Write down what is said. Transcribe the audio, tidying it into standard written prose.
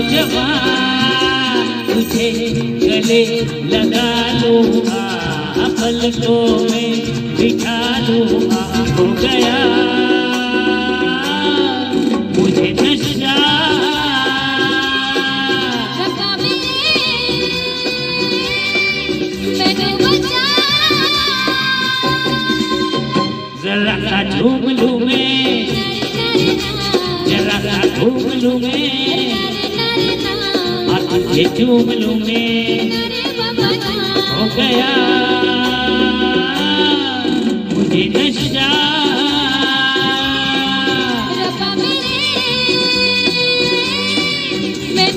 नौजवान तुझे गले लगा लूँगा, पलकों में बिठा लूँगा। हो गया मुझे नशा, जरा सा झूम लूँ मैं, जरा सा घूम लूँ मैं, और तुझे झूम लूँ मैं। हो गया मुझे नशा, मैं